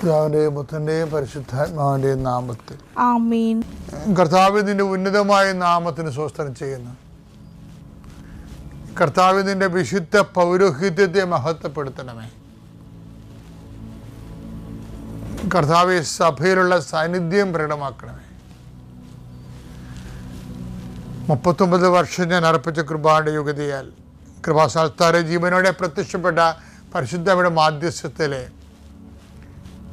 പിതാവിന്റെയും പുത്രന്റെയും പരിശുദ്ധാത്മാവിന്റെയും നാമത്തിൽ ആമേൻ. കർത്താവിന്റെ ഉന്നതമായ നാമത്തിന് സ്തോത്രം ചെയ്യുന്നു. കർത്താവിന്റെ വിശുദ്ധ പൗരോഹിത്യത്തെ മഹത്വപ്പെടുത്തണമേ. കർത്താവ് സഭയിലുള്ള സാന്നിധ്യം പ്രകടമാക്കണമേ. 39 വർഷം ഞാൻ അർപ്പിച്ച കൃപയുടെ യുഗതിയാൽ കൃപാസ്ഥാനത്താരെ ജീവനോടെ പ്രത്യക്ഷപ്പെട്ട പരിശുദ്ധയുടെ മാധ്യസ്ഥത്തിലെ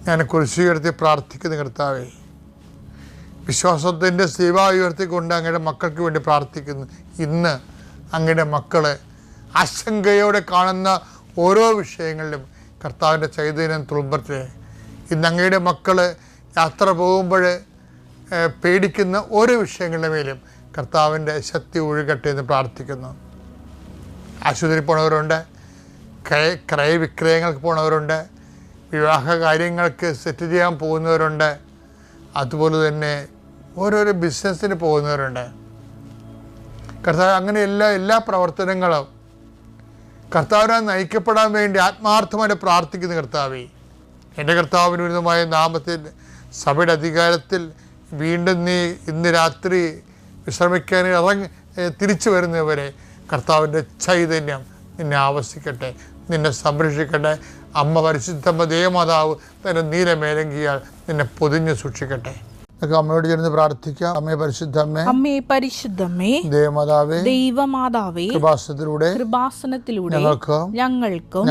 ഞാൻ കുരിശ് ഉയർത്തി പ്രാർത്ഥിക്കുന്ന കർത്താവേ, വിശ്വാസത്തിൻ്റെ സേവ ഉയർത്തിക്കൊണ്ട് അങ്ങയുടെ മക്കൾക്ക് വേണ്ടി പ്രാർത്ഥിക്കുന്നു. ഇന്ന് അങ്ങയുടെ മക്കളെ ആശങ്കയോടെ കാണുന്ന ഓരോ വിഷയങ്ങളിലും കർത്താവിൻ്റെ ചൈതന്യം തുളുമ്പട്ടെ. ഇന്ന് അങ്ങയുടെ മക്കൾ യാത്ര പോകുമ്പോൾ പേടിക്കുന്ന ഓരോ വിഷയങ്ങളുടെ മേലും കർത്താവിൻ്റെ ശക്തി ഒഴുകട്ടെ എന്ന് പ്രാർത്ഥിക്കുന്നു. ആശുപത്രി പോണവരുണ്ട്, ക്രയവിക്രയങ്ങൾക്ക് പോണവരുണ്ട്, വിവാഹ കാര്യങ്ങൾക്ക് സെറ്റ് ചെയ്യാൻ പോകുന്നവരുണ്ട്, അതുപോലെ തന്നെ ഓരോരോ ബിസിനസ്സിന് പോകുന്നവരുണ്ട്. കർത്താവ് അങ്ങനെ എല്ലാ പ്രവർത്തനങ്ങളും കർത്താവിനെ നയിക്കപ്പെടാൻ വേണ്ടി ആത്മാർത്ഥമായി പ്രാർത്ഥിക്കുന്ന കർത്താവേ, എൻ്റെ കർത്താവിന് വിരുദ്ധമായ നാമത്തിൽ സഭയുടെ അധികാരത്തിൽ വീണ്ടും നീ ഇന്ന് രാത്രി വിശ്രമിക്കാൻ തിരിച്ചു വരുന്നവരെ കർത്താവിൻ്റെ ചൈതന്യം നിന്നെ ആവസിക്കട്ടെ, നിന്നെ സംരക്ഷിക്കട്ടെ. അമ്മ പരിശുദ്ധമ്മ ദേവമാതാവ് തൻ്റെ നീലമേലങ്കിയാൽ നിന്നെ പൊതിഞ്ഞ് സൂക്ഷിക്കട്ടെ. അമ്മയോട് ചേർന്ന് പ്രാർത്ഥിക്കാം. അമ്മേ പരിശുദ്ധമ്മേ, അമ്മേ പരിശുദ്ധമ്മേ, ദേവമാതാവേ, ദൈവമാതാവേ, കൃപാസനത്തിലൂടെ ഞങ്ങൾക്കും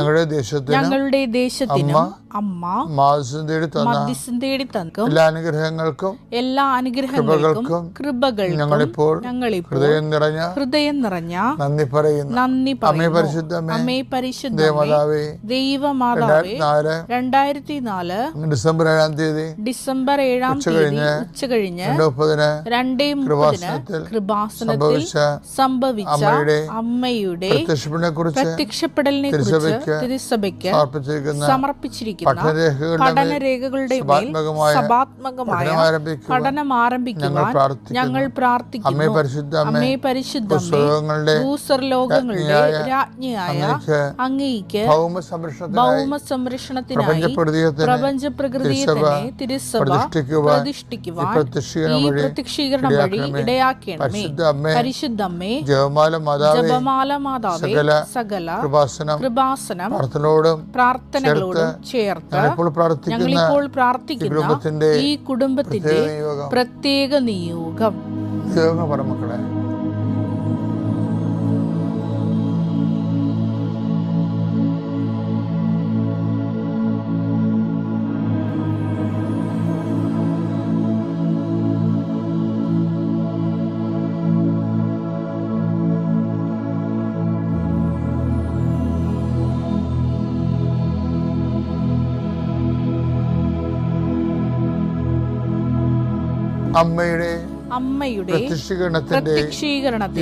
ഞങ്ങളുടെ ദേശത്തിനും അമ്മ മധ്യസ്ഥം തേടി തന്ന എല്ലാ അനുഗ്രഹങ്ങൾക്കും കൃപകൾക്കും ഞങ്ങളിപ്പോൾ ഹൃദയം നിറഞ്ഞ നന്ദി പറയുന്നു. അമ്മേ പരിശുദ്ധമ്മേ, ദൈവമാതാവേ, 2004 ഡിസംബർ 7 തീയതി ഉച്ചകഴിഞ്ഞ് 2:30 കൃപാസനത്തിൽ സംഭവിച്ച അമ്മയുടെ പ്രത്യക്ഷപ്പെടലിനെ കുറിച്ച് തിരുസഭയ്ക്ക് സമർപ്പിച്ചിരിക്കുന്ന പഠനരേഖകളുടെ മേൽ സഭാത്മകമായ പഠനം ആരംഭിക്കുവാൻ ഞങ്ങൾ പ്രാർത്ഥിക്കുന്നു. അമ്മേ പരിശുദ്ധമ്മേ, ഭൂസ്വർലോകങ്ങളുടെ രാജ്ഞിയായ അങ്ങയ്ക്ക് ഭൗമ സംരക്ഷണത്തിനായി പ്രപഞ്ച പ്രകൃതിയെ തന്നെ തിരുസഭ പ്രതിഷ്ഠിക്കുവാൻ ഈ പ്രത്യക്ഷീകരണം വഴി ഇടയാക്കണമേ. പരിശുദ്ധമ്മേ, ജപമാല മാതാവേ, സകല കൃപാസനം പ്രാർത്ഥനകളോടും ചേർത്ത് ഞങ്ങളിപ്പോൾ പ്രാർത്ഥിക്കുന്ന ഈ കുടുംബത്തിന്റെ പ്രത്യേക നിയോഗം. മക്കളെ, അമ്മയുടെ പ്രത്യക്ഷീകരണത്തിന്റെ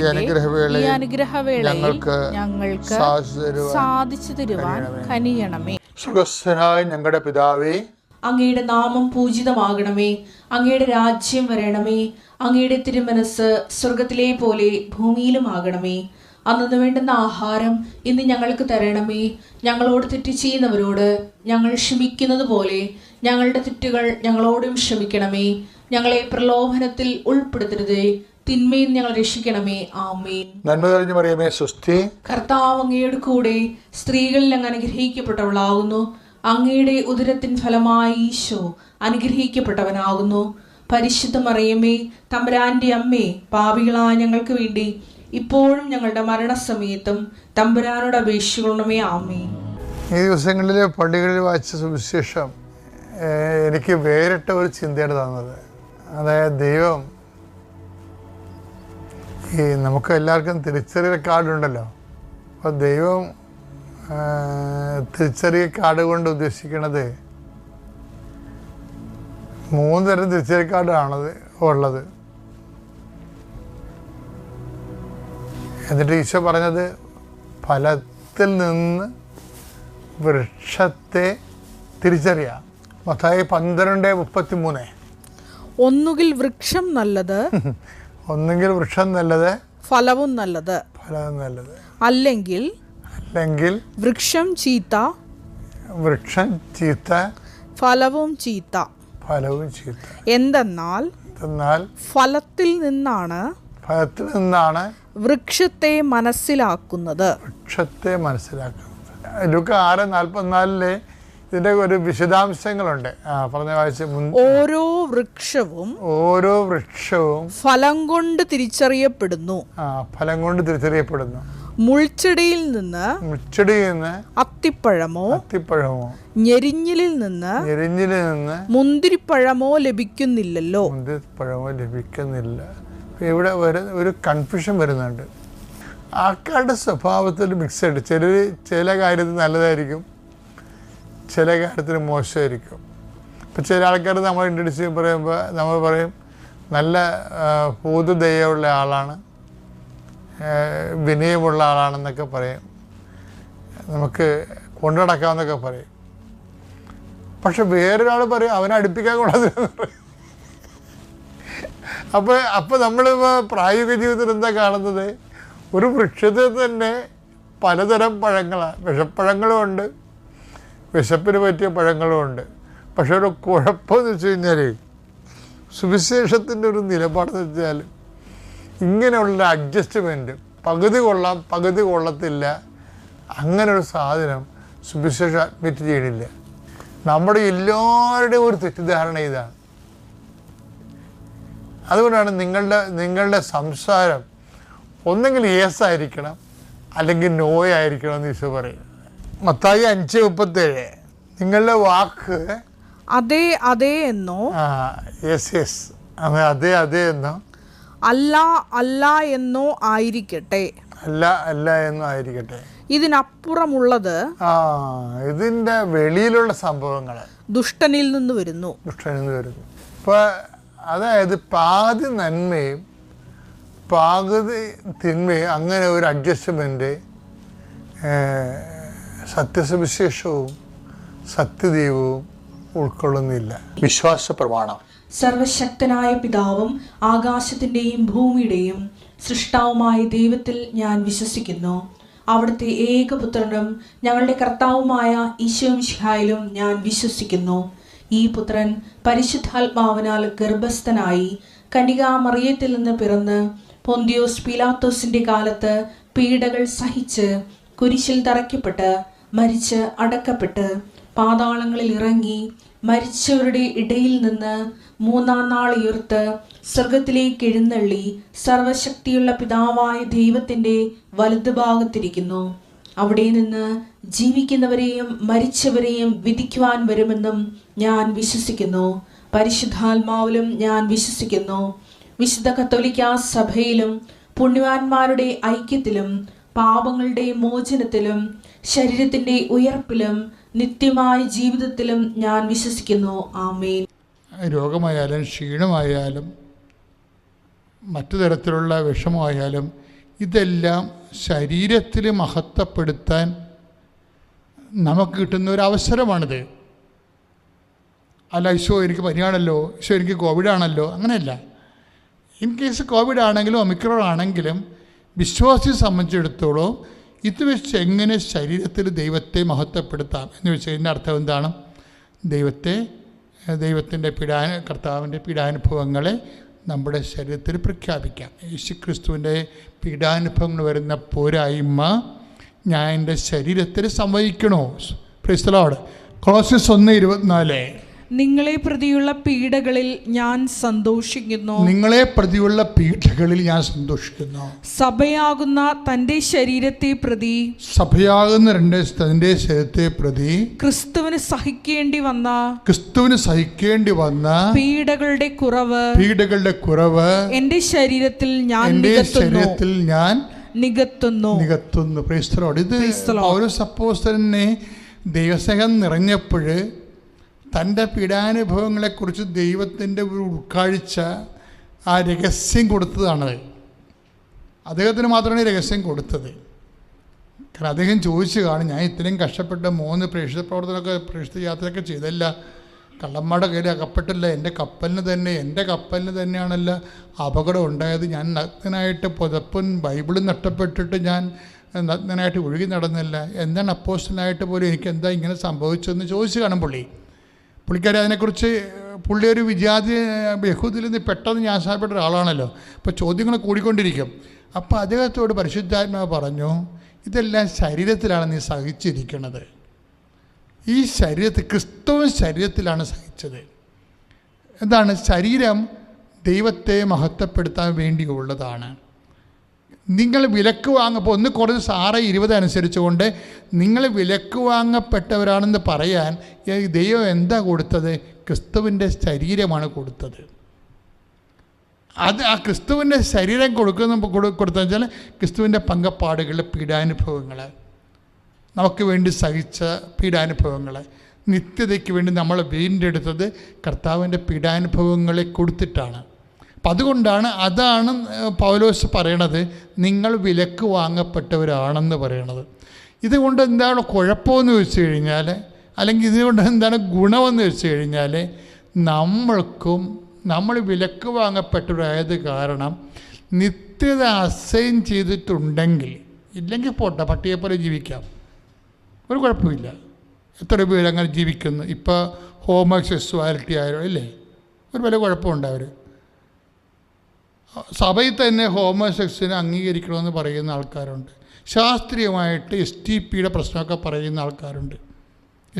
ഈ അനുഗ്രഹവേളയിൽ ഞങ്ങൾക്ക് സാധിച്ചു തരുവാൻ കനിയണമേ. സ്വർഗ്ഗസ്ഥനായ ഞങ്ങളുടെ പിതാവേ, അങ്ങയുടെ നാമം പൂജിതമാകണമേ. അങ്ങയുടെ രാജ്യം വരണമേ. അങ്ങയുടെ തിരുമനസ് സ്വർഗത്തിലെ പോലെ ഭൂമിയിലുമാകണമേ. അന്നു വേണ്ടുന്ന ആഹാരം ഇന്ന് ഞങ്ങൾക്ക് തരണമേ. ഞങ്ങളോട് തെറ്റ് ചെയ്യുന്നവരോട് ഞങ്ങൾ ക്ഷമിക്കുന്നത് പോലെ ഞങ്ങളുടെ തെറ്റുകൾ ഞങ്ങളോടും ക്ഷമിക്കണമേ. ഞങ്ങളെ പ്രലോഭനത്തിൽ ഉൾപ്പെടുത്തരുതേ, തിന്മയിൽ ഞങ്ങൾ രക്ഷിക്കണമേ. ആമേൻ. നന്മ നിറഞ്ഞ മറിയമേ, സ്വസ്തി. കർത്താവ് അങ്ങയുടെ കൂടെ സ്ത്രീകളിൽ അങ്ങ് അനുഗ്രഹിക്കപ്പെട്ടവളാകുന്നു. അങ്ങയുടെ ഉദരത്തിൻ ഫലമായി ഈശോ അനുഗ്രഹിക്കപ്പെട്ടവനാകുന്നു. പരിശുദ്ധ മറിയമേ, തമ്പുരാന്റെ അമ്മേ, പാപികളായ ഞങ്ങൾക്ക് വേണ്ടി ഇപ്പോഴും ഞങ്ങളുടെ മരണസമയത്തും തമ്പുരാനോട് അപേക്ഷിക്കണമേ. ആമേൻ. ഈ ദിവസങ്ങളിലെ പള്ളികളിൽ വായിച്ച സുവിശേഷം എനിക്ക് വേറിട്ട ഒരു ചിന്തയാണ് തന്നത്. അതായത് ദൈവം നമുക്ക് എല്ലാവർക്കും തിരിച്ചറിയൽ കാർഡുണ്ടല്ലോ. അപ്പോൾ ദൈവം തിരിച്ചറിയൽ കാർഡ് കൊണ്ട് ഉദ്ദേശിക്കുന്നത് 3 തരം തിരിച്ചറിയൽ കാർഡാണത് ഉള്ളത്. എന്നിട്ട് ഈശോ പറഞ്ഞത് ഫലത്തിൽ നിന്ന് വൃക്ഷത്തെ തിരിച്ചറിയാം. മത്തായി 12:33. ഒന്നുകിൽ വൃക്ഷം നല്ലത്, ഫലവും നല്ലത്, അല്ലെങ്കിൽ വൃക്ഷം ചീത്ത, ഫലവും ചീത്ത. ഫലവും ചീത്ത. എന്തെന്നാൽ ഫലത്തിൽ നിന്നാണ് വൃക്ഷത്തെ മനസ്സിലാക്കുന്നത്. ലൂക്ക 6:44 ഇതിന്റെ ഒരു വിശദാംശങ്ങളുണ്ട്. പറഞ്ഞ വായിച്ച ഓരോ വൃക്ഷവും ഫലം കൊണ്ട് തിരിച്ചറിയപ്പെടുന്നു. മുൾച്ചെടിയിൽ നിന്ന് അത്തിപ്പഴമോ ഞെരിഞ്ഞിലിൽ നിന്ന് മുന്തിരിപ്പഴമോ ലഭിക്കുന്നില്ലല്ലോ. ഇവിടെ ഒരു കൺഫ്യൂഷൻ വരുന്നുണ്ട്. ആൾക്കാരുടെ സ്വഭാവത്തിൽ മിക്സഡ്. ചില കാര്യത്തിൽ നല്ലതായിരിക്കും, ചില കാര്യത്തിൽ മോശമായിരിക്കും. ഇപ്പം ചില ആൾക്കാർ നമ്മൾ ഇൻട്രൊഡ്യൂസ് പറയുമ്പോൾ നമ്മൾ പറയും നല്ല പൊതുദയുള്ള ആളാണ്, വിനയമുള്ള ആളാണെന്നൊക്കെ പറയും, നമുക്ക് കൊണ്ടുനടക്കാമെന്നൊക്കെ പറയും. പക്ഷെ വേറൊരാൾ പറയും അവനെ അടുപ്പിക്കാൻ കൊള്ളാതെന്ന് പറയും. അപ്പോൾ നമ്മളിപ്പോൾ പ്രായോഗിക ജീവിതത്തിൽ എന്താ കാണുന്നത്? ഒരു വൃക്ഷത്തിൽ തന്നെ പലതരം പഴങ്ങളാണ്. വിഷപ്പഴങ്ങളും ഉണ്ട്, വിശപ്പിന് പറ്റിയ പഴങ്ങളും ഉണ്ട്. പക്ഷെ ഒരു കുഴപ്പമെന്ന് വെച്ച് കഴിഞ്ഞാൽ സുവിശേഷത്തിൻ്റെ ഒരു നിലപാടെന്ന് വെച്ചാൽ ഇങ്ങനെയുള്ള അഡ്ജസ്റ്റ്മെൻറ്റ്, പകുതി കൊള്ളാം പകുതി കൊള്ളത്തില്ല, അങ്ങനൊരു സാധനം സുവിശേഷം അഡ്മിറ്റ് ചെയ്യണില്ല. നമ്മുടെ എല്ലാവരുടെയും ഒരു തെറ്റിദ്ധാരണ ഇതാണ്. അതുകൊണ്ടാണ് നിങ്ങളുടെ സംസാരം ഒന്നെങ്കിൽ യേസ് ആയിരിക്കണം അല്ലെങ്കിൽ നോയ് ആയിരിക്കണം എന്ന് ഈശോ പറയും. മത്തായി 5:37 നിങ്ങളുടെ വാക്ക് അതെ അതെ എന്നോ യെസ് അതെ അതെ എന്നോ അല്ല അല്ല എന്നോ ആയിരിക്കട്ടെ. അല്ല എന്നോ ആയിരിക്കട്ടെ. ഇതിനപ്പുറമുള്ളത് ഇതിൻ്റെ വെളിയിലുള്ള സംഭവങ്ങൾ ദുഷ്ടനിൽ നിന്ന് വരുന്നു. ഇപ്പോൾ അതായത് പാതി നന്മയും പാതി തിന്മയും അങ്ങനെ ഒരു അഡ്ജസ്റ്റ്മെൻറ്റ് സത്യസുവിശേഷവും സത്യദൈവവും ഉൾക്കൊള്ളുന്നില്ല. വിശ്വാസ പ്രമാണം. സർവശക്തനായ പിതാവും ആകാശത്തിൻ്റെയും ഭൂമിയുടെയും സൃഷ്ടാവുമായ ദൈവത്തിൽ ഞാൻ വിശ്വസിക്കുന്നു. അവിടുത്തെ ഏകപുത്രനും ഞങ്ങളുടെ കർത്താവുമായ ഈശോ മിശിഹായിലും ഞാൻ വിശ്വസിക്കുന്നു. ഈ പുത്രൻ പരിശുദ്ധാത്മാവിനാൽ ഗർഭസ്ഥനായി കന്യകാമറിയത്തിൽ നിന്ന് പിറന്ന് പൊന്തിയോസ് പീലാത്തോസിന്റെ കാലത്ത് പീഡകൾ സഹിച്ച് കുരിശിൽ തറയ്ക്കപ്പെട്ട് മരിച്ച് അടക്കപ്പെട്ട് പാതാളങ്ങളിൽ ഇറങ്ങി മരിച്ചവരുടെ ഇടയിൽ നിന്ന് 3-ാം നാൾ ഉയർത്ത് സ്വർഗത്തിലേക്ക് എഴുന്നള്ളി സർവശക്തിയുള്ള പിതാവായ ദൈവത്തിൻ്റെ വലതുഭാഗത്തിരിക്കുന്നു. അവിടെ നിന്ന് ജീവിക്കുന്നവരെയും മരിച്ചവരെയും വിധിക്കുവാൻ വരുമെന്നും ഞാൻ വിശ്വസിക്കുന്നു. പരിശുദ്ധാത്മാവിലും ഞാൻ വിശ്വസിക്കുന്നു. വിശുദ്ധ കത്തോലിക്കാ സഭയിലും പുണ്യവാന്മാരുടെ ഐക്യത്തിലും പാപങ്ങളുടെ മോചനത്തിലും ശരീരത്തിൻ്റെ ഉയർപ്പിലും നിത്യമായ ജീവിതത്തിലും ഞാൻ വിശ്വസിക്കുന്നു. ആമേൻ. രോഗമായാലും ക്ഷീണമായാലും മറ്റു തരത്തിലുള്ള വിഷമമായാലും ഇതെല്ലാം ശരീരത്തിൽ മഹത്വപ്പെടുത്താൻ നമുക്ക് കിട്ടുന്ന ഒരു അവസരമാണിത്. അല്ല ഈശോ എനിക്ക് പനിയാണല്ലോ, ഈശോ എനിക്ക് കോവിഡാണല്ലോ, അങ്ങനെയല്ല. ഇൻ കേസ് കോവിഡ് ആണെങ്കിലും ഒമിക്രോൺ ആണെങ്കിലും വിശ്വാസിയെ സംബന്ധിച്ചിടത്തോളം ഇത് വെച്ച് എങ്ങനെ ശരീരത്തിൽ ദൈവത്തെ മഹത്വപ്പെടുത്താം എന്ന് വെച്ച് കഴിഞ്ഞാൽ അർത്ഥം എന്താണ്? ദൈവത്തിൻ്റെ കർത്താവിൻ്റെ പീഡാനുഭവങ്ങളെ നമ്മുടെ ശരീരത്തിൽ പ്രഖ്യാപിക്കാം. യേശുക്രിസ്തുവിൻ്റെ പീഡാനുഭവങ്ങൾ വരുന്ന പോരായ്മ ഞാൻ എൻ്റെ ശരീരത്തിൽ സംവഹിക്കണോ? Praise the lord. കൊളോസ്യസ് 1:24 നിങ്ങളെ പ്രതിയുള്ള പീഡകളിൽ ഞാൻ സന്തോഷിക്കുന്നു. സഭയാകുന്ന തന്റെ ശരീരത്തെ പ്രതി ക്രിസ്തുവിന് സഹിക്കേണ്ടി വന്ന പീഡകളുടെ കുറവ് എന്റെ ശരീരത്തിൽ ഞാൻ നികത്തുന്നു. Price the Lord. ഇത് പൗലോസ് അപ്പോസ്തലനെ ദൈവസ്നേഹം നിറഞ്ഞപ്പോൾ തൻ്റെ പീഡാനുഭവങ്ങളെക്കുറിച്ച് ദൈവത്തിൻ്റെ ഒരു ഉൾക്കാഴ്ച, ആ രഹസ്യം കൊടുത്തതാണത്. അദ്ദേഹത്തിന് മാത്രമാണ് ഈ രഹസ്യം കൊടുത്തത്. കാരണം അദ്ദേഹം ചോദിച്ചു കാണും, ഞാൻ ഇത്രയും കഷ്ടപ്പെട്ട 3 പ്രേക്ഷിത പ്രേക്ഷിത യാത്രയൊക്കെ ചെയ്തല്ല, കള്ളന്മാരുടെ കയ്യിൽ അകപ്പെട്ടില്ല, എൻ്റെ കപ്പലിന് തന്നെയാണല്ലോ അപകടം ഉണ്ടായത്. ഞാൻ നഗ്നനായിട്ട് പുതപ്പും ബൈബിളും നഷ്ടപ്പെട്ടിട്ട് ഞാൻ നഗ്നനായിട്ട് ഒഴുകി നടന്നില്ല. എന്താണ് അപ്പോസ്റ്റലായിട്ട് പോലും എനിക്ക് എന്താ ഇങ്ങനെ സംഭവിച്ചതെന്ന് ചോദിച്ചു കാണും പുള്ളി. പുള്ളിക്കാരി അതിനെക്കുറിച്ച് പുള്ളി ഒരു വിജാതി യഹൂദിൽ നിന്ന് പെട്ടെന്ന് ന്യാസപ്പെട്ട ഒരാളാണല്ലോ. അപ്പോൾ ചോദ്യങ്ങൾ കൂടിക്കൊണ്ടിരിക്കും. അപ്പോൾ അദ്ദേഹത്തോട് പരിശുദ്ധാത്മാവ് പറഞ്ഞു, ഇതെല്ലാം ശരീരത്തിലാണ് നീ സഹിച്ചിരിക്കുന്നത്. ഈ ശരീരത്തിൽ, ക്രിസ്തുവിൻ ശരീരത്തിലാണ് സഹിച്ചത്. എന്താണ്? ശരീരം ദൈവത്തെ മഹത്വപ്പെടുത്താൻ വേണ്ടിയുള്ളതാണ്. നിങ്ങൾ വിലക്ക് വാങ്ങപ്പോൾ 1 കൊരിന്ത്യർ 6:20 അനുസരിച്ചുകൊണ്ട് നിങ്ങൾ വിലക്ക് വാങ്ങപ്പെട്ടവരാണെന്ന് പറയാൻ ദൈവം എന്താ കൊടുത്തത്? ക്രിസ്തുവിൻ്റെ ശരീരമാണ് കൊടുത്തത്. അത് ആ ക്രിസ്തുവിൻ്റെ ശരീരം കൊടുത്തതെന്ന് വെച്ചാൽ ക്രിസ്തുവിൻ്റെ പങ്കപ്പാടുകൾ, പീഡാനുഭവങ്ങൾ, നമുക്ക് വേണ്ടി സഹിച്ച പീഡാനുഭവങ്ങൾ, നിത്യതയ്ക്ക് വേണ്ടി നമ്മൾ വീണ്ടെടുത്തത് കർത്താവിൻ്റെ പീഡാനുഭവങ്ങളെ കൊടുത്തിട്ടാണ്. അപ്പം അതുകൊണ്ടാണ്, അതാണ് പൗലോസ് പറയണത്, നിങ്ങൾ വിലക്ക് വാങ്ങപ്പെട്ടവരാണെന്ന് പറയണത്. ഇതുകൊണ്ട് എന്താണ് കുഴപ്പമെന്ന് വെച്ച് കഴിഞ്ഞാൽ, അല്ലെങ്കിൽ ഇതുകൊണ്ട് എന്താണ് ഗുണമെന്ന് വെച്ച് കഴിഞ്ഞാൽ, നമ്മൾ വിലക്ക് വാങ്ങപ്പെട്ടവരായത് കാരണം നിത്യത അസൈൻ ചെയ്തിട്ടുണ്ടെങ്കിൽ, ഇല്ലെങ്കിൽ പോട്ടെ, പട്ടിയെപ്പോലെ ജീവിക്കാം, ഒരു കുഴപ്പമില്ല. എത്ര പേര് അങ്ങനെ ജീവിക്കുന്നു. ഇപ്പോൾ ഹോമോസെക്സ്വാലിറ്റി ആയാലും ഇല്ലേ, ഒരു വലിയ കുഴപ്പമുണ്ട്. അവർ സഭയിൽ തന്നെ ഹോമോസെക്സിനെ അംഗീകരിക്കണമെന്ന് പറയുന്ന ആൾക്കാരുണ്ട്. ശാസ്ത്രീയമായിട്ട് STPയുടെ പ്രശ്നമൊക്കെ പറയുന്ന ആൾക്കാരുണ്ട്.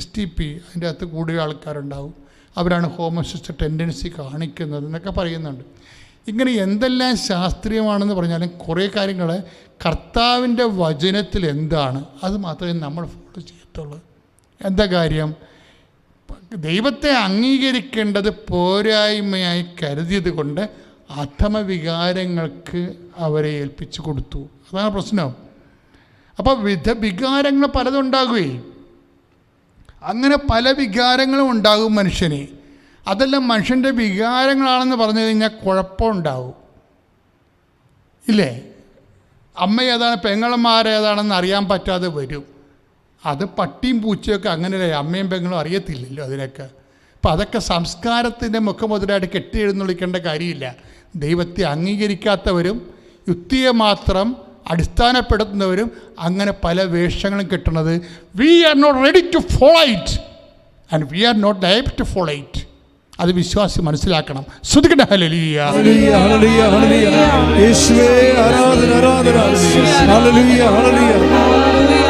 STP അതിൻ്റെ അകത്ത് കൂടുതൽ ആൾക്കാരുണ്ടാവും. അവരാണ് ഹോമോസെക്സ് ടെൻഡൻസി കാണിക്കുന്നത് എന്നൊക്കെ പറയുന്നുണ്ട്. ഇങ്ങനെ എന്തെല്ലാം ശാസ്ത്രീയമാണെന്ന് പറഞ്ഞാലും കുറേ കാര്യങ്ങൾ കർത്താവിൻ്റെ വചനത്തിൽ എന്താണ് അത് മാത്രമേ നമ്മൾ ഫോളോ ചെയ്യത്തുള്ളൂ. എന്താ കാര്യം? ദൈവത്തെ അംഗീകരിക്കേണ്ടത് പോരായ്മയായി കരുതിയത് കൊണ്ട് അധമവികാരങ്ങൾക്ക് അവരെ ഏൽപ്പിച്ചു കൊടുത്തു. അതാണ് പ്രശ്നം. അപ്പോൾ വികാരങ്ങൾ പലതുണ്ടാകുകയും അങ്ങനെ പല വികാരങ്ങളും ഉണ്ടാകും മനുഷ്യന്. അതെല്ലാം മനുഷ്യൻ്റെ വികാരങ്ങളാണെന്ന് പറഞ്ഞു കഴിഞ്ഞാൽ കുഴപ്പമുണ്ടാവും, ഇല്ലേ? അമ്മ ഏതാണ്, പെങ്ങളന്മാരേതാണെന്ന് അറിയാൻ പറ്റാതെ വരും. അത് പട്ടിയും പൂച്ചയൊക്കെ അങ്ങനെയല്ലേ, അമ്മയും പെങ്ങളും അറിയത്തില്ലല്ലോ അതിനൊക്കെ. അപ്പം അതൊക്കെ സംസ്കാരത്തിൻ്റെ മുഖമുദ്രയായിട്ട് കെട്ടിയെഴുന്നള്ളിക്കേണ്ട കാര്യമില്ല. ദൈവത്തെ അംഗീകരിക്കാത്തവരും യുക്തിയെ മാത്രം അടിസ്ഥാനപ്പെടുത്തുന്നവരും അങ്ങനെ പല വേഷങ്ങളും കിട്ടുന്നത്. We are not ready to follow it and we are not liable to follow it. അത് വിശ്വാസി മനസ്സിലാക്കണം. ശ്രുതികട ഹല്ലേലൂയ, ഹല്ലേലൂയ, ഹല്ലേലൂയ, ഹല്ലേലൂയ, യേശുവേ ആരാധന, ആരാധന, ഹല്ലേലൂയ, ഹല്ലേലൂയ, ഹല്ലേലൂയ,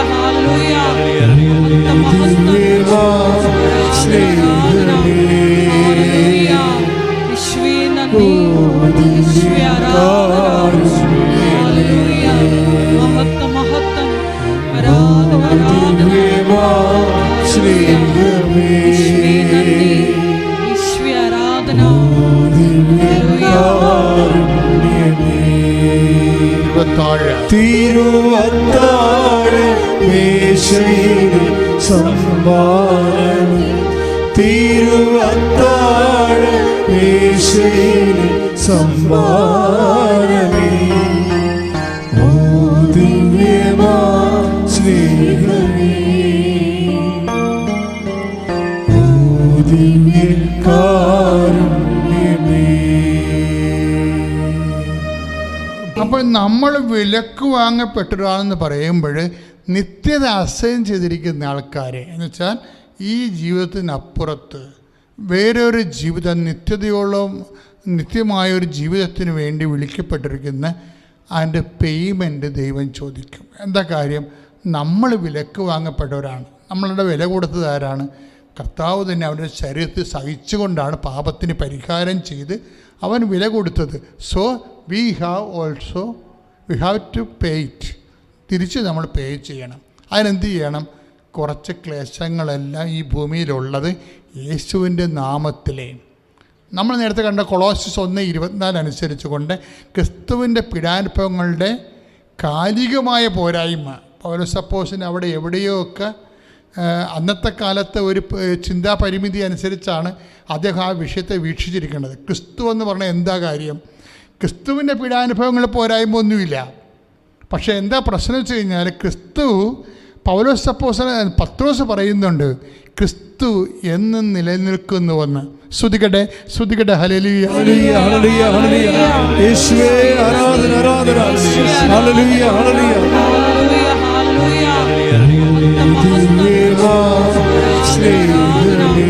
സംഭാരമേ, ഓ ദിവ്യമാ സ്നേഹമേ, ഓ ദിവ്യകാരുണ്യമേ. അപ്പോൾ നമ്മൾ വിലക്ക് വാങ്ങപ്പെട്ടൊരാളെന്ന് പറയുമ്പോൾ നിത്യത അസൈൻ ചെയ്തിരിക്കുന്ന ആൾക്കാരെ എന്ന് വെച്ചാൽ ഈ ജീവിതത്തിനപ്പുറത്ത് വേറൊരു ജീവിതം, നിത്യമായൊരു ജീവിതത്തിന് വേണ്ടി വിളിക്കപ്പെട്ടിരിക്കുന്ന അതിൻ്റെ പേയ്മെൻറ്റ് ദൈവം ചോദിക്കും. എന്താ കാര്യം? നമ്മൾ വിലക്ക് വാങ്ങപ്പെട്ടവരാണ്. നമ്മളുടെ വില കൊടുത്തത് ആരാണ്? കർത്താവ് തന്നെ അവൻ്റെ ശരീരത്തിൽ സഹിച്ചുകൊണ്ടാണ് പാപത്തിന് പരിഹാരം ചെയ്ത് അവൻ വില കൊടുത്തത്. So we have to pay it. തിരിച്ച് നമ്മൾ പേ ചെയ്യണം. അതിനെന്ത് ചെയ്യണം? കുറച്ച് ക്ലേശങ്ങളെല്ലാം ഈ ഭൂമിയിലുള്ളത് യേശുവിൻ്റെ നാമത്തിലേ. നമ്മൾ നേരത്തെ കണ്ട കൊളോസ്യസ് 1:24 അനുസരിച്ച് കൊണ്ട് ക്രിസ്തുവിൻ്റെ പീഡാനുഭവങ്ങളുടെ കാലികമായ പോരായ്മ, പൗലോസപ്പോസിന് അവിടെ എവിടെയോ ഒക്കെ അന്നത്തെ കാലത്തെ ഒരു ചിന്താപരിമിതി അനുസരിച്ചാണ് അദ്ദേഹം ആ വിഷയത്തെ വീക്ഷിച്ചിരിക്കുന്നത്. ക്രിസ്തു എന്ന് പറഞ്ഞാൽ എന്താ കാര്യം? ക്രിസ്തുവിൻ്റെ പീഡാനുഭവങ്ങൾ പോരായ്മ ഒന്നുമില്ല. പക്ഷേ എന്താ പ്രശ്നം വെച്ച് കഴിഞ്ഞാൽ ക്രിസ്തു, പത്രോസ് പറയുന്നുണ്ട്, ക്രിസ്തു എന്നും നിലനിൽക്കുന്നുവെന്ന്. ശ്രുതികട്ടെ, ശ്രുതികട്ടെ. ഹല്ലേലൂയ, ഹല്ലേലൂയ, ഹല്ലേലൂയ, ഹല്ലേലൂയ, യേശുവേ ആരാധന, ആരാധന, ഹല്ലേലൂയ, ഹല്ലേലൂയ, ഹല്ലേലൂയ, ഹല്ലേലൂയ, സ്നേഹമേ.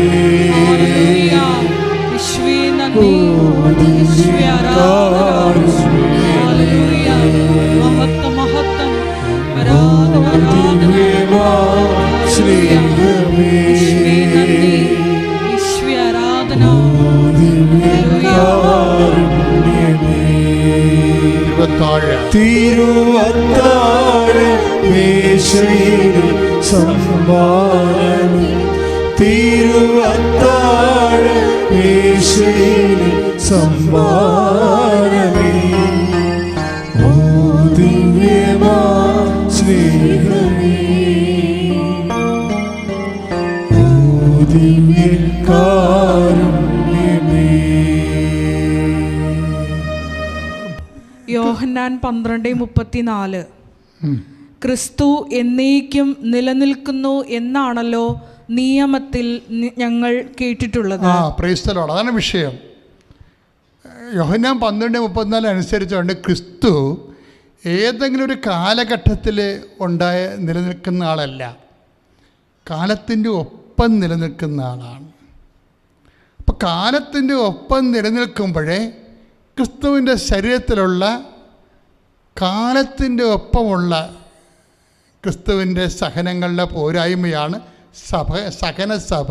വാഴ. തിരുവത്താഴ മേശയിൽ സംഭാവനമേ, തിരുവത്താഴ മേശയിൽ സംഭാവനമേ. ഓ ദിവ്യമാ സ്നേഹമേ, ഓ ദിവ്യകാരുണ്യമേ. യോഹന്നാൻ 12:34 ക്രിസ്തു എന്നേക്കും നിലനിൽക്കുന്നു എന്നാണല്ലോ നിയമത്തിൽ ഞങ്ങൾ കേട്ടിട്ടുള്ളത്. Price the Lord. അതാണ് വിഷയം. യോഹന്നാൻ 12:34 അനുസരിച്ചുകൊണ്ട് ക്രിസ്തു ഏതെങ്കിലും ഒരു കാലഘട്ടത്തിൽ നിലനിൽക്കുന്ന ആളല്ല, കാലത്തിൻ്റെ ഒപ്പം നിലനിൽക്കുന്ന ആളാണ്. അപ്പോൾ കാലത്തിൻ്റെ ഒപ്പം നിലനിൽക്കുമ്പോഴേ ക്രിസ്തുവിൻ്റെ ശരീരത്തിലുള്ള കാലത്തിൻ്റെ ഒപ്പമുള്ള ക്രിസ്തുവിൻ്റെ സഹനങ്ങളുടെ പോരായ്മയാണ് സഹനസഭ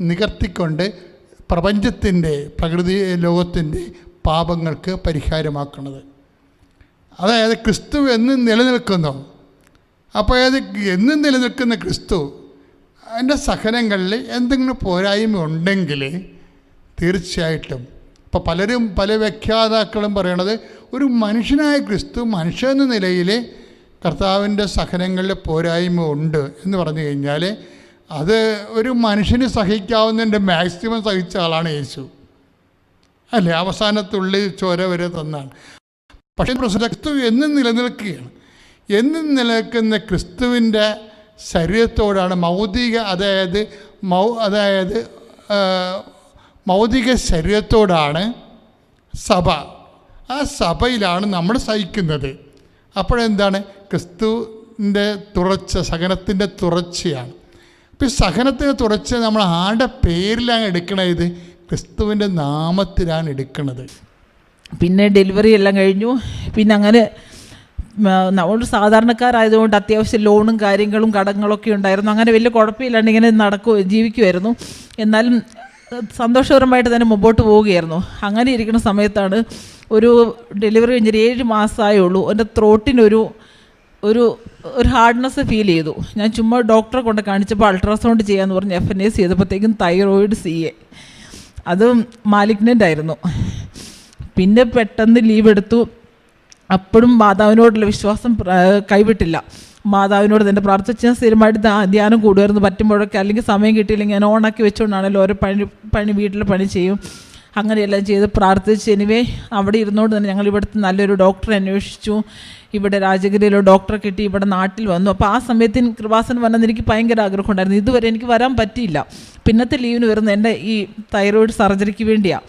നികർത്തിക്കൊണ്ട് പ്രപഞ്ചത്തിൻ്റെ പ്രകൃതി ലോകത്തിൻ്റെ പാപങ്ങൾക്ക് പരിഹാരമാക്കുന്നത്. അതായത് ക്രിസ്തു എന്നും നിലനിൽക്കുന്നു. അപ്പോൾ എന്നും നിലനിൽക്കുന്ന ക്രിസ്തു അതിൻ്റെ സഹനങ്ങളിൽ എന്തെങ്കിലും പോരായ്മ ഉണ്ടെങ്കിൽ തീർച്ചയായിട്ടും ഇപ്പോൾ പലരും പല വ്യാഖ്യാതാക്കളും പറയണത് ഒരു മനുഷ്യനായ ക്രിസ്തു മനുഷ്യൻ എന്ന നിലയിൽ കർത്താവിൻ്റെ സഹനങ്ങളിൽ പോരായ്മ ഉണ്ട് എന്ന് പറഞ്ഞു കഴിഞ്ഞാൽ അത് ഒരു മനുഷ്യന് സഹിക്കാവുന്നതിൻ്റെ മാക്സിമം സഹിച്ച ആളാണ് യേശു അല്ലേ, അവസാനത്തുള്ളി ചോര വരെ തന്നാണ്. പക്ഷേ ക്രിസ്തു എന്നും നിലനിൽക്കുകയാണ്. എന്നും നിലനിൽക്കുന്ന ക്രിസ്തുവിൻ്റെ ശരീരത്തോടാണ് മൗതിക ശരീരത്തോടാണ് സഭ. ആ സഭയിലാണ് നമ്മൾ സഹിക്കുന്നത്. അപ്പോഴെന്താണ് ക്രിസ്തുവിൻ്റെ തുടർച്ച, സഹനത്തിൻ്റെ തുടർച്ചയാണ്. അപ്പോൾ ഈ സഹനത്തിൻ്റെ തുടർച്ച നമ്മൾ ആരുടെ പേരിലാണ് എടുക്കണത്? ക്രിസ്തുവിൻ്റെ നാമത്തിലാണ് എടുക്കുന്നത്. പിന്നെ ഡെലിവറി എല്ലാം കഴിഞ്ഞു. പിന്നെ അങ്ങനെ നമ്മൾ സാധാരണക്കാരായതുകൊണ്ട് അത്യാവശ്യം ലോണും കാര്യങ്ങളും കടങ്ങളൊക്കെ ഉണ്ടായിരുന്നു. അങ്ങനെ വലിയ കുഴപ്പമില്ലാണ്ട് ഇങ്ങനെ ജീവിക്കുമായിരുന്നു. എന്നാലും സന്തോഷകരമായിട്ട് തന്നെ മുമ്പോട്ട് പോവുകയായിരുന്നു. അങ്ങനെ ഇരിക്കുന്ന സമയത്താണ് ഒരു ഡെലിവറി കഴിഞ്ഞൊരു 7 മാസമായേ ഉള്ളൂ. എൻ്റെ ത്രോട്ടിനൊരു ഒരു ഹാർഡ്നെസ് ഫീൽ ചെയ്തു. ഞാൻ ചുമ്മാ ഡോക്ടറെ കൊണ്ട് കാണിച്ചപ്പോൾ അൾട്രാസൗണ്ട് ചെയ്യാമെന്ന് പറഞ്ഞ് FNA ചെയ്തപ്പോഴത്തേക്കും തൈറോയിഡ് CA, അത് മാലിഗ്നൻ്റ് ആയിരുന്നു. പിന്നെ പെട്ടെന്ന് ലീവ് എടുത്തു. അപ്പോഴും മാതാവിനോടുള്ള വിശ്വാസം കൈവിട്ടില്ല. മാതാവിനോട് തന്നെ പ്രാർത്ഥിച്ച് സ്ഥിരമായിട്ട് ധ്യാനം കൂടുമായിരുന്നു. പറ്റുമ്പോഴൊക്കെ, അല്ലെങ്കിൽ സമയം കിട്ടിയില്ലെങ്കിൽ ഞാൻ ഓണാക്കി വെച്ചുകൊണ്ടാണല്ലോ ഓരോ വീട്ടിലെ പണി ചെയ്യും. അങ്ങനെയെല്ലാം ചെയ്ത് പ്രാർത്ഥിച്ച് എനിവേ അവിടെ ഇരുന്നുകൊണ്ട് തന്നെ ഞങ്ങൾ ഇവിടുത്തെ നല്ലൊരു ഡോക്ടറെ അന്വേഷിച്ചു. ഇവിടെ രാജഗിരിയിലോ ഡോക്ടറെ കിട്ടി, ഇവിടെ നാട്ടിൽ വന്നു. അപ്പോൾ ആ സമയത്ത് കൃപാസനം വരണമെന്ന് എനിക്ക് ഭയങ്കര ആഗ്രഹം ഉണ്ടായിരുന്നു. ഇതുവരെ എനിക്ക് വരാൻ പറ്റിയില്ല. പിന്നത്തെ ലീവിന് വരുന്നത് എൻ്റെ ഈ തൈറോയിഡ് സർജറിക്ക് വേണ്ടിയാണ്.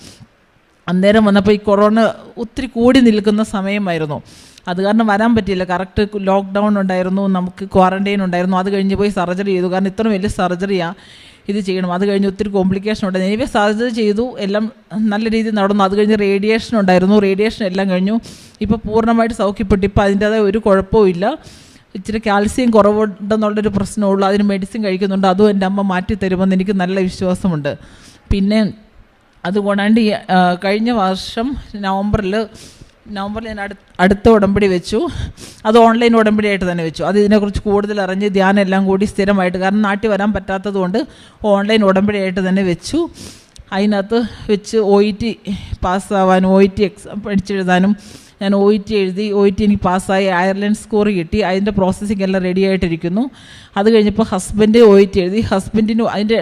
അന്നേരം വന്നപ്പോൾ ഈ കൊറോണ ഒത്തിരി കൂടി നിൽക്കുന്ന സമയമായിരുന്നു. അത് കാരണം വരാൻ പറ്റിയില്ല. കറക്റ്റ് ലോക്ക്ഡൗൺ ഉണ്ടായിരുന്നു, നമുക്ക് ക്വാറൻറ്റൈൻ ഉണ്ടായിരുന്നു. അത് കഴിഞ്ഞ് പോയി സർജറി ചെയ്തു. കാരണം ഇത്ര വലിയ സർജറിയാണ്, ഇത് ചെയ്യണം. അത് കഴിഞ്ഞ് ഒത്തിരി കോംപ്ലിക്കേഷൻ ഉണ്ടായിരുന്നു. എനിവേ സർജറി ചെയ്തു, എല്ലാം നല്ല രീതിയിൽ നടന്നു. അത് കഴിഞ്ഞ് റേഡിയേഷൻ ഉണ്ടായിരുന്നു, റേഡിയേഷൻ എല്ലാം കഴിഞ്ഞു. ഇപ്പോൾ പൂർണ്ണമായിട്ട് സൗഖ്യപ്പെട്ടു. ഇപ്പോൾ അതിൻ്റേതായ ഒരു കുഴപ്പവും ഇല്ല. ഇച്ചിരി കാൽസ്യം കുറവുണ്ടെന്നുള്ളൊരു പ്രശ്നമുള്ളൂ. അതിന് മെഡിസിൻ കഴിക്കുന്നുണ്ട്. അതും എൻ്റെ അമ്മ മാറ്റി തരുമെന്ന് എനിക്ക് നല്ല വിശ്വാസമുണ്ട്. പിന്നെ അതുകൊണ്ടാണ്ട് കഴിഞ്ഞ വർഷം നവംബറിൽ ഞാൻ അടുത്ത ഉടമ്പടി വെച്ചു. അത് ഓൺലൈൻ ഉടമ്പടിയായിട്ട് തന്നെ വെച്ചു. അത് ഇതിനെക്കുറിച്ച് കൂടുതൽ അറിഞ്ഞ് ധ്യാനം എല്ലാം കൂടി സ്ഥിരമായിട്ട്, കാരണം നാട്ടിൽ വരാൻ പറ്റാത്തത് കൊണ്ട് ഓൺലൈൻ ഉടമ്പടിയായിട്ട് തന്നെ വെച്ചു. അതിനകത്ത് വെച്ച് OET പാസ്സാവാനും OET എക്സാം പഠിച്ചെഴുതാനും ഞാൻ OET എഴുതി. OET എനിക്ക് പാസ്സായി, അയർലൻഡ് സ്കോർ കിട്ടി. അതിൻ്റെ പ്രോസസ്സിംഗ് എല്ലാം റെഡി ആയിട്ടിരിക്കുന്നു. അത് കഴിഞ്ഞപ്പോൾ ഹസ്ബൻഡ് OET എഴുതി. ഹസ്ബൻഡിന് അതിൻ്റെ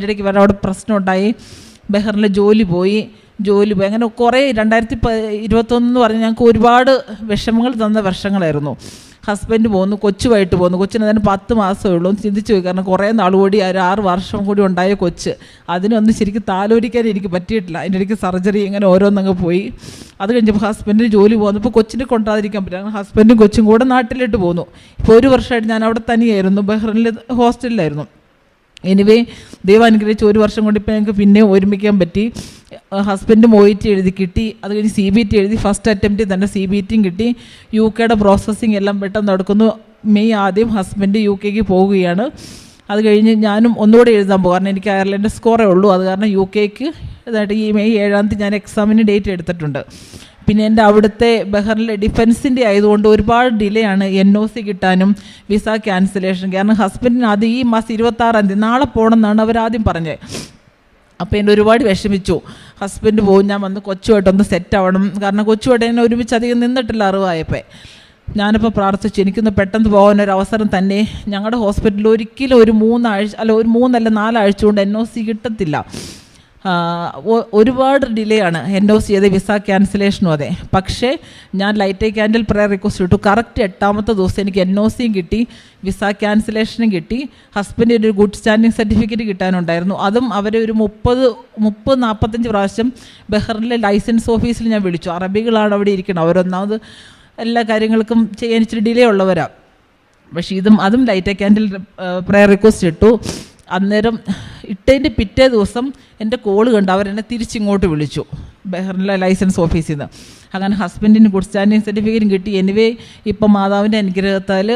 ഇടയ്ക്ക് വരെ അവിടെ പ്രശ്നം ഉണ്ടായി. ബഹറിൽ ജോലി പോയി. അങ്ങനെ കുറേ 2021 എന്ന് പറഞ്ഞാൽ ഞങ്ങൾക്ക് ഒരുപാട് വിഷമങ്ങൾ തന്ന വർഷങ്ങളായിരുന്നു. ഹസ്ബൻഡ് പോന്നു, കൊച്ചുമായിട്ട് പോന്നു. കൊച്ചിന് അതിന് 10 മാസമേ ഉള്ളൂ. ചിന്തിച്ചു പോയി, കാരണം കുറേ നാൾ കൂടി 6 വർഷം കൂടി ഉണ്ടായ കൊച്ച്, അതിനൊന്നും ശരിക്കും താലോലിക്കാൻ എനിക്ക് പറ്റിയിട്ടില്ല. അതിൻ്റെ ഇടയ്ക്ക് സർജറി ഇങ്ങനെ ഓരോന്നങ്ങ് പോയി. അത് കഴിഞ്ഞപ്പോൾ ഹസ്ബൻഡിന് ജോലി പോകുന്നപ്പോൾ കൊച്ചിനെ കൊണ്ടാതിരിക്കാൻ പറ്റില്ല. ഹസ്ബൻഡും കൊച്ചും കൂടെ നാട്ടിലോട്ട് പോന്നു. ഇപ്പോൾ 1 വർഷമായിട്ട് ഞാൻ അവിടെ തനിയായിരുന്നു, ബഹ്റിനിൽ ഹോസ്റ്റലിലായിരുന്നു. എനിവേ ദൈവം അനുഗ്രഹിച്ച് 1 വർഷം കൊണ്ട് ഇപ്പോൾ ഞങ്ങൾക്ക് പിന്നെ ഒരുമിക്കാൻ പറ്റി. ഹസ്ബൻഡും OET എഴുതി കിട്ടി. അത് കഴിഞ്ഞ് CBT എഴുതി. ഫസ്റ്റ് അറ്റംപ്റ്റിൽ തന്നെ CBTയും കിട്ടി. UKയുടെ പ്രോസസ്സിങ് എല്ലാം പെട്ടെന്ന് നടക്കുന്നു. മെയ് 1 ഹസ്ബൻഡ് UKക്ക് പോവുകയാണ്. അത് കഴിഞ്ഞ് ഞാനും ഒന്നുകൂടെ എഴുതാൻ പോകും, കാരണം എനിക്ക് അയർലൻഡ് സ്കോറേ ഉള്ളൂ. അത് കാരണം UKക്ക് ഇതായിട്ട് ഈ മെയ് 7 ഞാൻ എക്സാമിന് ഡേറ്റ് എടുത്തിട്ടുണ്ട്. പിന്നെ എൻ്റെ അവിടുത്തെ ബഹ്റിനിലെ ഡിഫൻസിൻ്റെ ആയതുകൊണ്ട് ഒരുപാട് ഡിലേ ആണ് NOC കിട്ടാനും വിസ ക്യാൻസലേഷൻ. കാരണം ഹസ്ബൻഡിന് അത് ഈ മാസം 26-ാം തീയതി നാളെ പോകണമെന്നാണ് അവരാദ്യം പറഞ്ഞത്. അപ്പോൾ എന്നെ ഒരുപാട് വിഷമിച്ചു. ഹസ്ബൻഡ് പോകും, ഞാൻ വന്ന് കൊച്ചുമായിട്ടൊന്ന് സെറ്റ് ആവണം. കാരണം കൊച്ചുമായിട്ട് എന്നെ ഒരുമിച്ച് അധികം നിന്നിട്ടില്ല അറിവായപ്പോൾ. ഞാനിപ്പോൾ പ്രാർത്ഥിച്ചു എനിക്കൊന്ന് പെട്ടെന്ന് പോകാനൊരു അവസരം തന്നെ. ഞങ്ങളുടെ ഹോസ്പിറ്റലിൽ ഒരിക്കലും ഒരു 3 ആഴ്ച കൊണ്ട് NOC കിട്ടത്തില്ല. ഒരുപാട് ഡിലേ ആണ് NOC ചെയ്ത് വിസ ക്യാൻസലേഷനും അതെ. പക്ഷേ ഞാൻ ലൈറ്റ് ക്യാൻഡിൽ പ്രയർ റിക്വസ്റ്റ് ഇട്ടു. കറക്റ്റ് 8ാമത്തെ ദിവസം എനിക്ക് NOCയും കിട്ടി, വിസ ക്യാൻസലേഷനും കിട്ടി. ഹസ്ബൻഡിന് ഒരു ഗുഡ് സ്റ്റാൻഡിങ് സർട്ടിഫിക്കറ്റ് കിട്ടാനുണ്ടായിരുന്നു. അതും അവരെ ഒരു 30-45 പ്രാവശ്യം ബഹ്റിനിലെ ലൈസൻസ് ഓഫീസിൽ ഞാൻ വിളിച്ചു. അറബികളാണ് അവിടെ ഇരിക്കണം. അവരൊന്നാമത് എല്ലാ കാര്യങ്ങൾക്കും ചെയ്യാൻ ഇച്ചിരി ഡിലേ ഉള്ളവരാണ്. പക്ഷേ അതും ലൈറ്റ് ക്യാൻഡിൽ പ്രയർ റിക്വസ്റ്റ് ഇട്ടു. അന്നേരം ഇട്ടതിൻ്റെ പിറ്റേ ദിവസം എൻ്റെ കോള് കണ്ട് അവരെന്നെ തിരിച്ചിങ്ങോട്ട് വിളിച്ചു ബഹ്റിനിലെ ലൈസൻസ് ഓഫീസിൽ നിന്ന്. അങ്ങനെ ഹസ്ബൻഡിന് ഗുഡ് സ്റ്റാൻഡിങ് സർട്ടിഫിക്കറ്റും കിട്ടി. എനിവേ ഇപ്പം മാതാവിൻ്റെ അനുഗ്രഹത്താൽ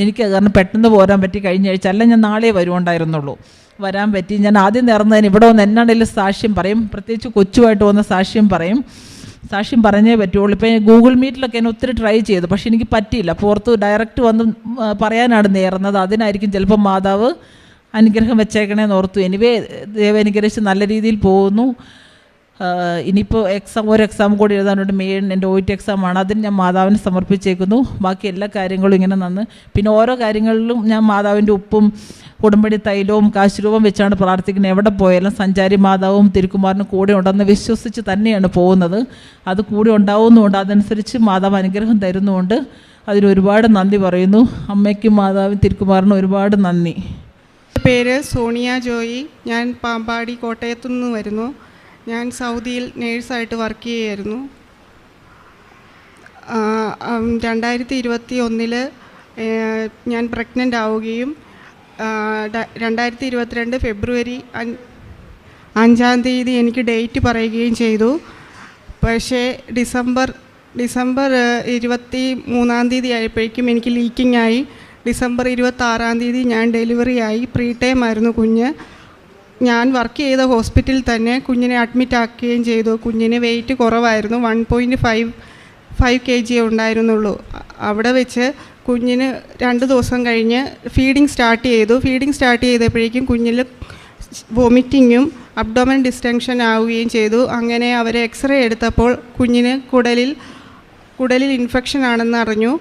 എനിക്ക് കാരണം പെട്ടെന്ന് പോരാൻ പറ്റി. കഴിഞ്ഞ ആഴ്ച അല്ല, ഞാൻ നാളെ വരുമുണ്ടായിരുന്നുള്ളൂ. വരാൻ പറ്റി. ഞാൻ ആദ്യം നേർന്നതിന് ഇവിടെ വന്ന് എന്നാണെങ്കിലും സാക്ഷ്യം പറയും, പ്രത്യേകിച്ച് കൊച്ചുമായിട്ട് വന്ന സാക്ഷ്യം പറഞ്ഞേ പറ്റുള്ളൂ. ഇപ്പോൾ ഗൂഗിൾ മീറ്റിലൊക്കെ എന്നെ ഒത്തിരി ട്രൈ ചെയ്തു, പക്ഷേ എനിക്ക് പറ്റിയില്ല. പുറത്ത് ഡയറക്റ്റ് വന്ന് പറയാനാണ് നേർന്നത്. അതിനായിരിക്കും ചിലപ്പോൾ മാതാവ് അനുഗ്രഹം വെച്ചേക്കണേന്ന് ഓർത്തു. എനിവേ ദൈവം അനുഗ്രഹിച്ച് നല്ല രീതിയിൽ പോകുന്നു. ഇനിയിപ്പോൾ ഒരു എക്സാം കൂടി എഴുതാനുണ്ട്. എൻ്റെ OET എക്സാമാണ്. അതിന് ഞാൻ മാതാവിന് സമർപ്പിച്ചേക്കുന്നു. ബാക്കി എല്ലാ കാര്യങ്ങളും ഇങ്ങനെ പിന്നെ ഓരോ കാര്യങ്ങളിലും ഞാൻ മാതാവിൻ്റെ ഉപ്പും ഉടമ്പടി തൈലവും കാശുരൂപം വെച്ചാണ് പ്രാർത്ഥിക്കുന്നത്. എവിടെ പോയാലും സഞ്ചാരി മാതാവും തിരുക്കുമാരനും കൂടെ ഉണ്ടെന്ന് വിശ്വസിച്ച് തന്നെയാണ് പോകുന്നത്. അത് കൂടെ ഉണ്ടാവുന്നുമുണ്ട്. അതനുസരിച്ച് മാതാവ് അനുഗ്രഹം തരുന്നുമുണ്ട്. അതിനൊരുപാട് നന്ദി പറയുന്നു. അമ്മയ്ക്കും മാതാവും തിരുക്കുമാരനും ഒരുപാട് നന്ദി. പേര് സോണിയ ജോയി. ഞാൻ പാമ്പാടി കോട്ടയത്തു നിന്ന് വരുന്നു. ഞാൻ സൗദിയിൽ നേഴ്സായിട്ട് വർക്ക് ചെയ്യുമായിരുന്നു. 2021 ഞാൻ പ്രഗ്നൻ്റ് ആവുകയും 2022 ഫെബ്രുവരി 5-ാം തീയതി എനിക്ക് ഡേറ്റ് പറയുകയും ചെയ്തു. പക്ഷേ ഡിസംബർ 23-ാം തീയതി ആയപ്പോഴേക്കും എനിക്ക് ലീക്കിംഗ് ആയി. ഡിസംബർ 26-ാം തീയതി ഞാൻ ഡെലിവറി ആയി. പ്രീ ടൈം ആയിരുന്നു കുഞ്ഞ്. ഞാൻ വർക്ക് ചെയ്ത ഹോസ്പിറ്റലിൽ തന്നെ കുഞ്ഞിനെ അഡ്മിറ്റ് ആക്കുകയും ചെയ്തു. കുഞ്ഞിന് വെയിറ്റ് കുറവായിരുന്നു, 1.5 kg ഉണ്ടായിരുന്നുള്ളൂ. അവിടെ വെച്ച് കുഞ്ഞിന് 2 ദിവസം കഴിഞ്ഞ് ഫീഡിങ് സ്റ്റാർട്ട് ചെയ്തപ്പോഴേക്കും കുഞ്ഞിൽ വോമിറ്റിങ്ങും അബ്ഡോമൻ ഡിസ്റ്റൻഷൻ ആവുകയും ചെയ്തു. അങ്ങനെ അവർ എക്സ്റേ എടുത്തപ്പോൾ കുഞ്ഞിന് കുടലിൽ ഇൻഫെക്ഷൻ ആണെന്ന് അറിഞ്ഞു.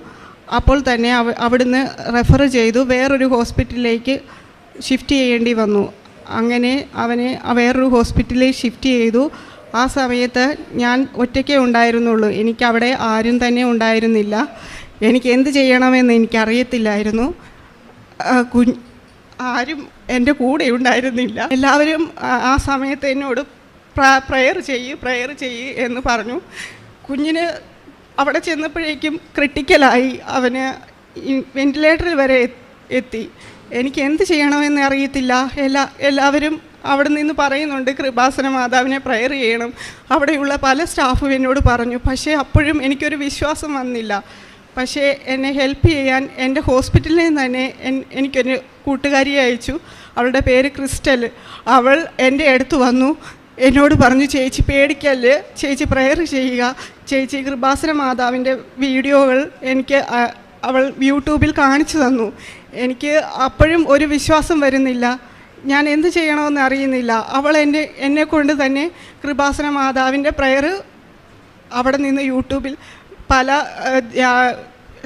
അപ്പോൾ തന്നെ അവിടുന്ന് റെഫർ ചെയ്തു വേറൊരു ഹോസ്പിറ്റലിലേക്ക് ഷിഫ്റ്റ് ചെയ്യേണ്ടി വന്നു. അങ്ങനെ അവനെ വേറൊരു ഹോസ്പിറ്റലിൽ ഷിഫ്റ്റ് ചെയ്തു. ആ സമയത്ത് ഞാൻ ഒറ്റയ്ക്കേ ഉണ്ടായിരുന്നുള്ളൂ. എനിക്കവിടെ ആരും തന്നെ ഉണ്ടായിരുന്നില്ല. എനിക്ക് എന്ത് ചെയ്യണമെന്ന് എനിക്കറിയത്തില്ലായിരുന്നു. ആരും എൻ്റെ കൂടെ ഉണ്ടായിരുന്നില്ല. എല്ലാവരും ആ സമയത്ത് എന്നോട് പ്രയർ ചെയ്യ് എന്ന് പറഞ്ഞു. കുഞ്ഞിന് അവിടെ ചെന്നപ്പോഴേക്കും ക്രിട്ടിക്കലായി. അവന് വെൻറ്റിലേറ്ററിൽ വരെ എത്തി. എനിക്ക് എന്ത് ചെയ്യണമെന്ന് അറിയത്തില്ല. എല്ലാവരും അവിടെ നിന്ന് പറയുന്നുണ്ട് കൃപാസന മാതാവിനെ പ്രയർ ചെയ്യണം. അവിടെയുള്ള പല സ്റ്റാഫും എന്നോട് പറഞ്ഞു. പക്ഷേ അപ്പോഴും എനിക്കൊരു വിശ്വാസം വന്നില്ല. പക്ഷേ എന്നെ ഹെൽപ്പ് ചെയ്യാൻ എൻ്റെ ഹോസ്പിറ്റലിൽ നിന്ന് തന്നെ എനിക്കൊരു കൂട്ടുകാരിയെ അയച്ചു. അവളുടെ പേര് ക്രിസ്റ്റൽ. അവൾ എൻ്റെ അടുത്ത് വന്നു. എന്നോട് പറഞ്ഞു, ചേച്ചി പേടിക്കല്ല്, ചേച്ചി പ്രയർ ചെയ്യുക, ചേച്ചി കൃപാസന മാതാവിൻ്റെ വീഡിയോകൾ എനിക്ക് അവൾ യൂട്യൂബിൽ കാണിച്ചു തന്നു. എനിക്ക് അപ്പോഴും ഒരു വിശ്വാസം വരുന്നില്ല. ഞാൻ എന്ത് ചെയ്യണമെന്ന് അറിയുന്നില്ല. അവൾ എന്നെ കൊണ്ട് തന്നെ കൃപാസന മാതാവിൻ്റെ പ്രയർ അവിടെ നിന്ന് യൂട്യൂബിൽ പല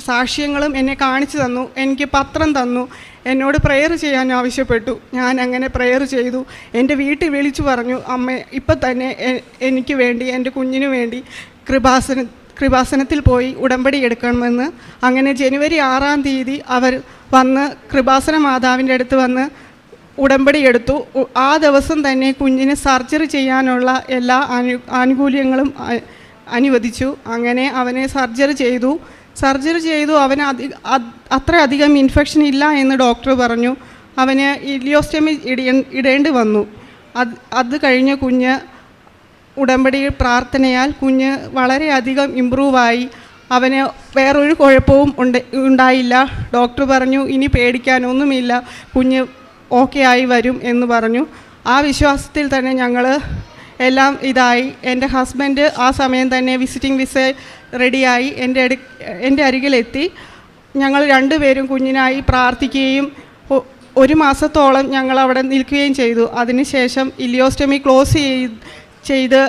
സാക്ഷ്യങ്ങളും എന്നെ കാണിച്ചു തന്നു. എനിക്ക് പത്രം തന്നു. എന്നോട് പ്രയർ ചെയ്യാൻ ആവശ്യപ്പെട്ടു. ഞാൻ അങ്ങനെ പ്രയർ ചെയ്തു. എൻ്റെ വീട്ടിൽ വിളിച്ചു പറഞ്ഞു, അമ്മ ഇപ്പം തന്നെ എനിക്ക് വേണ്ടി, എൻ്റെ കുഞ്ഞിന് വേണ്ടി കൃപാസനത്തിൽ പോയി ഉടമ്പടി എടുക്കണമെന്ന്. അങ്ങനെ ജനുവരി 6-ാം തീയതി അവർ വന്ന് കൃപാസന മാതാവിൻ്റെ അടുത്ത് വന്ന് ഉടമ്പടി എടുത്തു. ആ ദിവസം തന്നെ കുഞ്ഞിന് സർജറി ചെയ്യാനുള്ള എല്ലാ ആനുകൂല്യങ്ങളും അനുവദിച്ചു. അങ്ങനെ അവനെ സർജറി ചെയ്തു. അവന് അത്രയധികം ഇൻഫെക്ഷൻ ഇല്ല എന്ന് ഡോക്ടർ പറഞ്ഞു. അവന് ഇലിയോസ്റ്റമി ഇടേണ്ടി വന്നു. അത് കഴിഞ്ഞ് കുഞ്ഞ് ഉടമ്പടി പ്രാർത്ഥനയാൽ കുഞ്ഞ് വളരെയധികം ഇമ്പ്രൂവായി. അവന് വേറൊരു കുഴപ്പവും ഉണ്ടായില്ല. ഡോക്ടർ പറഞ്ഞു ഇനി പേടിക്കാനൊന്നുമില്ല, കുഞ്ഞ് ഓക്കെ ആയി വരും എന്ന് പറഞ്ഞു. ആ വിശ്വാസത്തിൽ തന്നെ ഞങ്ങൾ എല്ലാം ഇതായി. എൻ്റെ ഹസ്ബൻഡ് ആ സമയം തന്നെ വിസിറ്റിംഗ് വിസ റെഡിയായി എൻ്റെ അരികിലെത്തി. ഞങ്ങൾ രണ്ടുപേരും കുഞ്ഞിനായി പ്രാർത്ഥിക്കുകയും 1 മാസത്തോളം ഞങ്ങൾ അവിടെ നിൽക്കുകയും ചെയ്തു. അതിനുശേഷം ഇലിയോസ്റ്റമി ക്ലോസ് ചെയ്ത്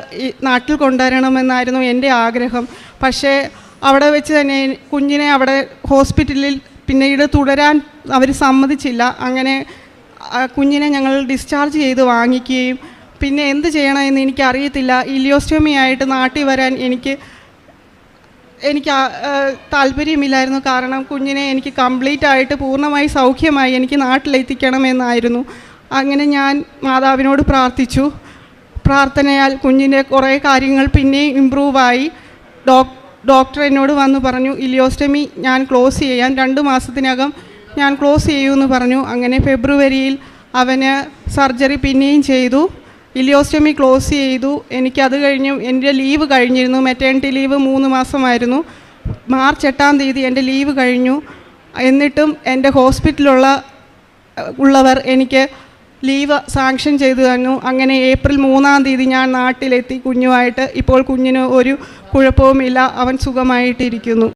നാട്ടിൽ കൊണ്ടുവരണമെന്നായിരുന്നു എൻ്റെ ആഗ്രഹം. പക്ഷേ അവിടെ വെച്ച് തന്നെ കുഞ്ഞിനെ അവിടെ ഹോസ്പിറ്റലിൽ പിന്നീട് തുടരാൻ അവർ സമ്മതിച്ചില്ല. അങ്ങനെ കുഞ്ഞിനെ ഞങ്ങൾ ഡിസ്ചാർജ് ചെയ്ത് വാങ്ങിക്കുകയും പിന്നെ എന്ത് ചെയ്യണമെന്ന് എനിക്കറിയത്തില്ല. ഇലിയോസ്റ്റമി ആയിട്ട് നാട്ടിൽ വരാൻ എനിക്ക് താല്പര്യമില്ലായിരുന്നു. കാരണം കുഞ്ഞിനെ എനിക്ക് കംപ്ലീറ്റ് ആയിട്ട് പൂർണ്ണമായി സൗഖ്യമായി എനിക്ക് നാട്ടിലെത്തിക്കണമെന്നായിരുന്നു. അങ്ങനെ ഞാൻ മാതാവിനോട് പ്രാർത്ഥിച്ചു. പ്രാർത്ഥനയാൽ കുഞ്ഞിൻ്റെ കുറേ കാര്യങ്ങൾ പിന്നെയും ഇമ്പ്രൂവായി. ഡോക്ടർ എന്നോട് വന്ന് പറഞ്ഞു ഇലിയോസ്റ്റമി ഞാൻ ക്ലോസ് ചെയ്യാൻ 2 മാസത്തിനകം ഞാൻ ക്ലോസ് ചെയ്യുമെന്ന് പറഞ്ഞു. അങ്ങനെ ഫെബ്രുവരിയിൽ അവന് സർജറി പിന്നെയും ചെയ്തു. ഇലിയോസ്റ്റമി ക്ലോസ് ചെയ്തു. എനിക്കത് കഴിഞ്ഞു എൻ്റെ ലീവ് കഴിഞ്ഞിരുന്നു. Maternity leave 3 മാസമായിരുന്നു. മാർച്ച് 8-ാം തീയതി എൻ്റെ ലീവ് കഴിഞ്ഞു. എന്നിട്ടും എൻ്റെ ഹോസ്പിറ്റലുള്ളവർ എനിക്ക് ലീവ് സാങ്ഷൻ ചെയ്തു തന്നു. അങ്ങനെ ഏപ്രിൽ 3-ാം തീയതി ഞാൻ നാട്ടിലെത്തി കുഞ്ഞുമായിട്ട്. ഇപ്പോൾ കുഞ്ഞിന് ഒരു കുഴപ്പവുമില്ല, അവൻ സുഖമായിട്ടിരിക്കുന്നു.